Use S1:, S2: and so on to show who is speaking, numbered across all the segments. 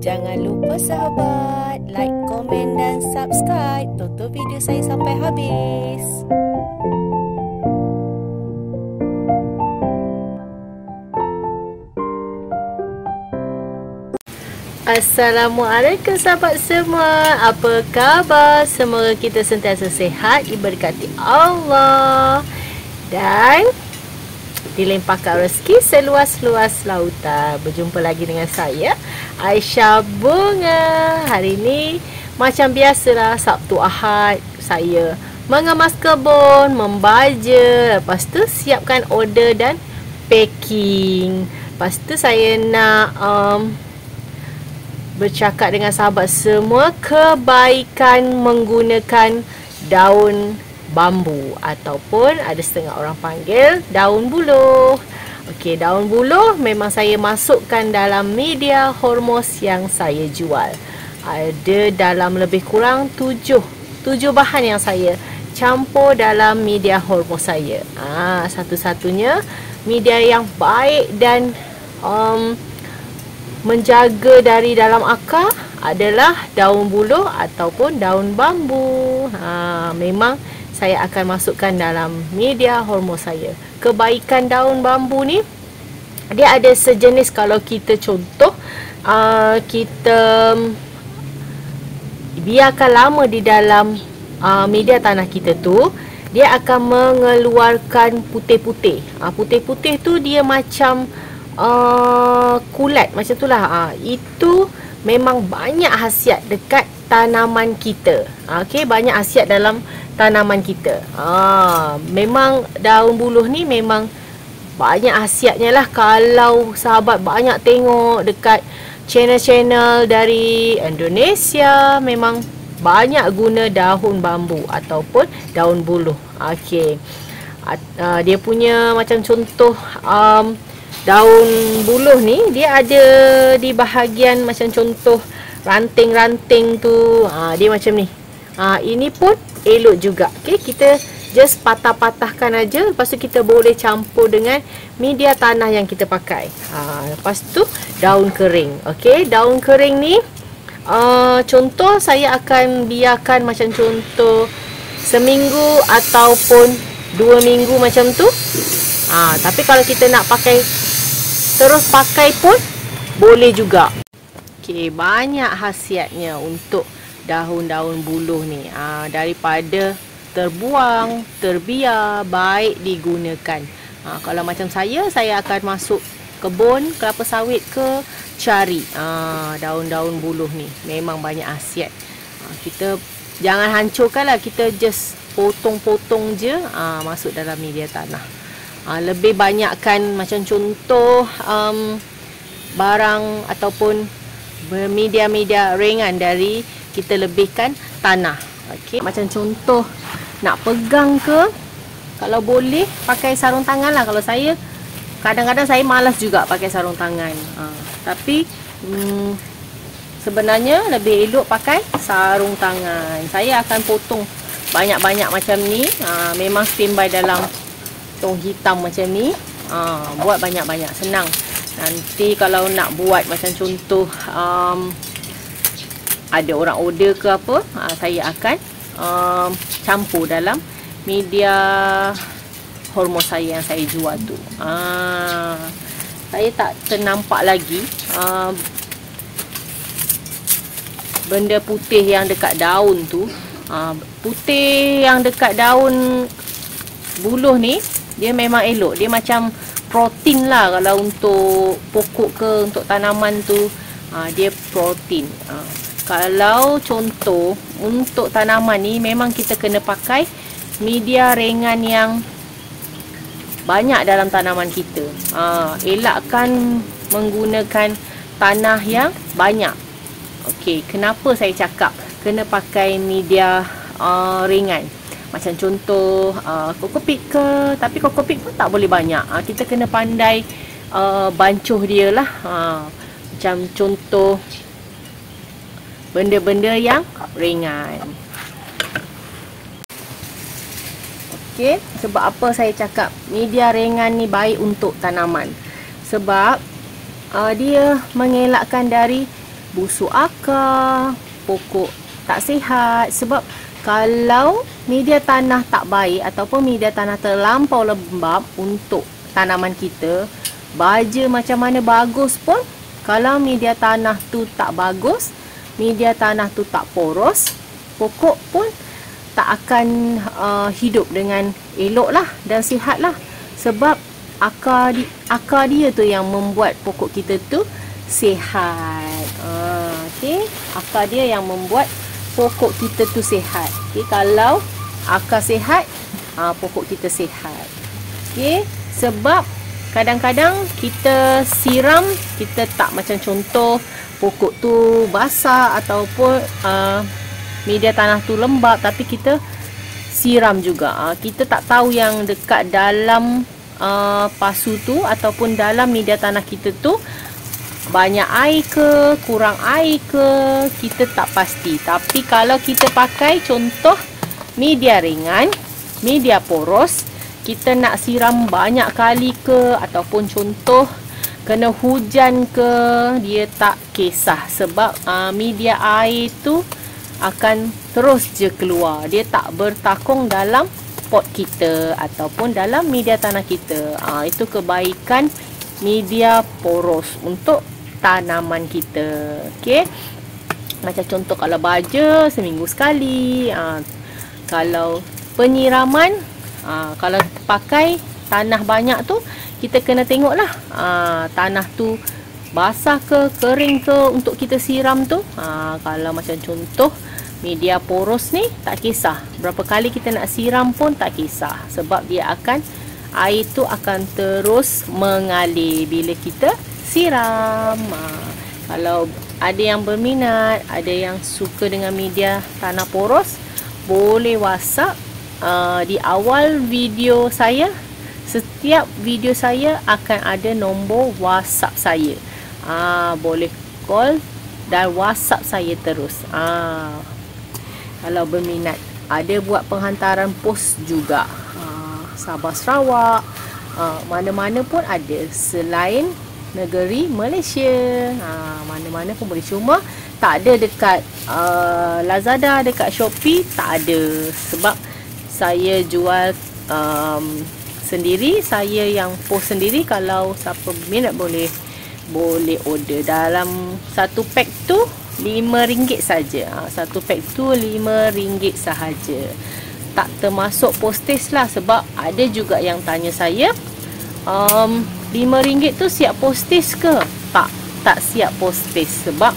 S1: Jangan lupa sahabat, like, komen dan subscribe. Tonton video saya sampai habis. Assalamualaikum sahabat semua. Apa khabar? Semoga kita sentiasa sihat, diberkati Allah dan dilimpahkan rezeki seluas-luas lautan. Berjumpa lagi dengan saya, Aisyah Bunga. Hari ini macam biasalah, Sabtu Ahad, saya mengemas kebun, membaja. Lepas tu siapkan order dan packing. Lepas tu saya nak bercakap dengan sahabat semua kebaikan menggunakan daun bambu ataupun ada setengah orang panggil daun buluh. Okey, daun buluh memang saya masukkan dalam media hormos yang saya jual. Ada dalam lebih kurang 7 bahan yang saya campur dalam media hormos saya. Satu-satunya media yang baik dan menjaga dari dalam akar adalah daun buluh ataupun daun bambu. Memang saya akan masukkan dalam media hormos saya. Kebaikan daun bambu ni, dia ada sejenis, kalau kita contoh, kita biarkan lama di dalam media tanah kita tu, dia akan mengeluarkan putih-putih. Putih-putih tu dia macam kulat macam itulah. Itu memang banyak khasiat dekat tanaman kita. Okey, banyak khasiat dalam tanaman kita. Memang daun buluh ni memang banyak khasiatnya lah. Kalau sahabat banyak tengok dekat channel-channel dari Indonesia, memang banyak guna daun bambu ataupun daun buluh. Okey, dia punya macam contoh, daun buluh ni dia ada di bahagian macam contoh ranting-ranting tu. Dia macam ni. Ini pun elok juga. Okey, kita just patah-patahkan aja. Lepas tu kita boleh campur dengan media tanah yang kita pakai. Lepas tu daun kering. Okey, daun kering ni contoh saya akan biarkan macam contoh seminggu ataupun 2 minggu macam tu. Tapi kalau kita nak pakai terus pakai pun boleh juga. Okey, banyak khasiatnya untuk daun-daun buluh ni. Daripada terbuang, terbiar, baik digunakan. Kalau macam saya akan masuk kebun kelapa sawit ke cari daun-daun buluh ni. Memang banyak khasiat. Kita jangan hancurkanlah, kita just potong-potong je, masuk dalam media tanah. Lebih banyakkan macam contoh barang ataupun media-media ringan dari kita lebihkan tanah. Okey, macam contoh nak pegang ke, kalau boleh pakai sarung tangan lah. Kalau saya kadang-kadang saya malas juga pakai sarung tangan. Tapi sebenarnya lebih elok pakai sarung tangan. Saya akan potong banyak-banyak macam ni. Memang standby dalam tong hitam macam ni. Buat banyak-banyak, senang. Nanti kalau nak buat macam contoh ada orang order ke apa, saya akan campur dalam media hormos saya yang saya jual tu. Saya tak ternampak lagi benda putih yang dekat daun tu. Putih yang dekat daun buluh ni, dia memang elok. Dia macam protein lah. Kalau untuk pokok ke untuk tanaman tu, dia protein. Kalau contoh untuk tanaman ni, memang kita kena pakai media ringan yang banyak dalam tanaman kita. Elakkan menggunakan tanah yang banyak. Okey, kenapa saya cakap kena pakai media ringan? Macam contoh kokopit ke, tapi kokopit pun tak boleh banyak. Kita kena pandai bancuh dia lah. Macam contoh benda-benda yang ringan. Okey, sebab apa saya cakap media ringan ni baik untuk tanaman? Sebab dia mengelakkan dari busuk akar, pokok tak sihat. Sebab kalau media tanah tak baik ataupun media tanah terlampau lembab untuk tanaman kita, baja macam mana bagus pun, kalau media tanah tu tak bagus, media tanah tu tak poros, pokok pun tak akan hidup dengan elok lah dan sihat lah. Sebab akar dia tu yang membuat pokok kita tu sihat. Okay? Akar dia yang membuat pokok kita tu sihat. Okay? Kalau akar sihat, pokok kita sihat. Okay? Sebab kadang-kadang kita siram, kita tak, macam contoh pokok tu basah ataupun media tanah tu lembab, tapi kita siram juga. Kita tak tahu yang dekat dalam pasu tu ataupun dalam media tanah kita tu banyak air ke, kurang air ke, kita tak pasti. Tapi kalau kita pakai contoh media ringan, media poros, kita nak siram banyak kali ke, ataupun contoh kena hujan ke, dia tak kisah. Sebab media air tu akan terus je keluar. Dia tak bertakung dalam pot kita ataupun dalam media tanah kita. Itu kebaikan media poros untuk tanaman kita. Okey. Macam contoh kalau baja seminggu sekali. Kalau penyiraman, kalau pakai tanah banyak tu, kita kena tengoklah tanah tu basah ke, kering ke untuk kita siram tu. Kalau macam contoh media poros ni, tak kisah berapa kali kita nak siram pun tak kisah. Sebab dia akan, air tu akan terus mengalir bila kita siram. Kalau ada yang berminat, ada yang suka dengan media tanah poros, boleh WhatsApp. Di awal video saya, setiap video saya akan ada nombor WhatsApp saya. Boleh call dan WhatsApp saya terus. Kalau berminat, ada buat penghantaran pos juga. Sabah Sarawak, mana-mana pun ada selain negeri Malaysia. Mana-mana pun boleh. Cuma tak ada dekat Lazada, dekat Shopee tak ada. Sebab saya jual sendiri, saya yang post sendiri. Kalau siapa minat boleh order. Dalam satu pack tu RM5 saja. Satu pack tu RM5 sahaja. Tak termasuk postage lah. Sebab ada juga yang tanya saya, RM5 tu siap postage ke? Tak siap postage. Sebab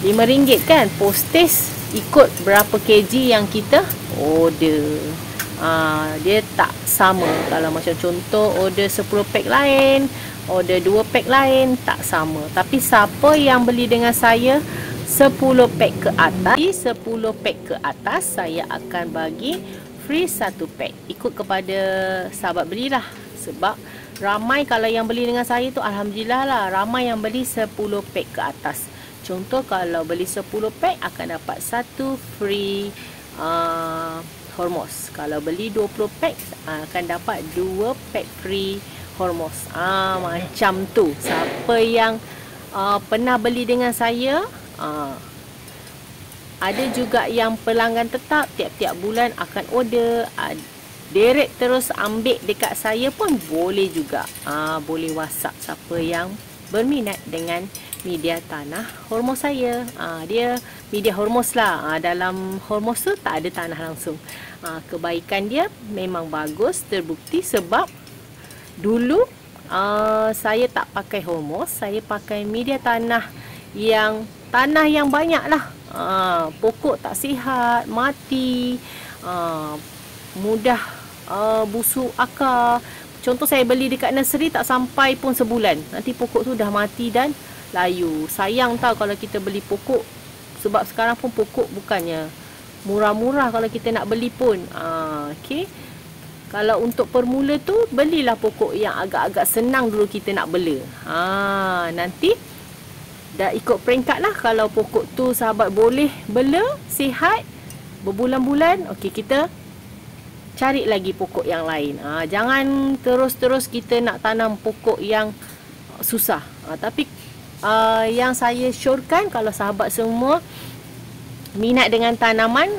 S1: RM5 kan, postage ikut berapa kg yang kita order. Dia tak sama. Kalau macam contoh order 10 pack lain, order 2 pack lain, tak sama. Tapi siapa yang beli dengan saya 10 pack ke atas, 10 pack ke atas, saya akan bagi free 1 pack. Ikut kepada sahabat belilah. Sebab ramai kalau yang beli dengan saya tu, alhamdulillah lah, ramai yang beli 10 pack ke atas. Contoh kalau beli 10 pack akan dapat 1 free Hormos. Kalau beli 20 pack akan dapat 2 pack free Hormos. Macam tu. Siapa yang pernah beli dengan saya, ada juga yang pelanggan tetap tiap-tiap bulan akan order, direct terus ambil dekat saya pun boleh juga. Boleh WhatsApp siapa yang berminat dengan media tanah Hormos saya. Dia media Hormos lah. Dalam Hormos tu tak ada tanah langsung. Kebaikan dia memang bagus, terbukti. Sebab dulu saya tak pakai Hormos, saya pakai media tanah yang banyak lah. Pokok tak sihat, mati, mudah busuk akar. Contoh saya beli dekat nursery, tak sampai pun sebulan, nanti pokok tu dah mati dan layu. Sayang tau kalau kita beli pokok. Sebab sekarang pun pokok bukannya murah-murah kalau kita nak beli pun. Okay. Kalau untuk permula tu, belilah pokok yang agak-agak senang dulu kita nak bela. Nanti dah ikut peringkat lah. Kalau pokok tu sahabat boleh bela, sihat, berbulan-bulan, okey, kita cari lagi pokok yang lain. Jangan terus-terus kita nak tanam pokok yang susah. Tapi yang saya syorkan, kalau sahabat semua minat dengan tanaman,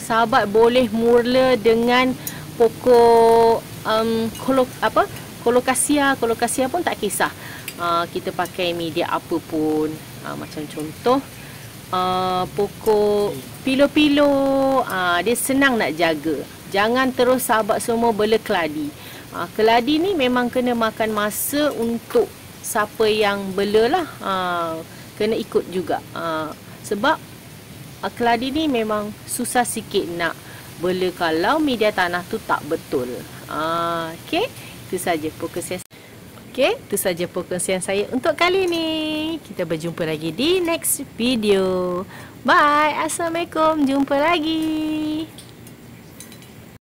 S1: sahabat boleh mula dengan pokok kolokasia pun tak kisah. Kita pakai media apa pun. Macam contoh pokok pilo-pilo, dia senang nak jaga. Jangan terus sahabat semua bela keladi. Keladi ni memang kena makan masa untuk siapa yang bela lah. Kena ikut juga. Sebab keladi ni memang susah sikit nak bela kalau media tanah tu tak betul. Okey, itu saja perkongsian. Okey, itu saja perkongsian saya untuk kali ni. Kita berjumpa lagi di next video. Bye. Assalamualaikum. Jumpa lagi.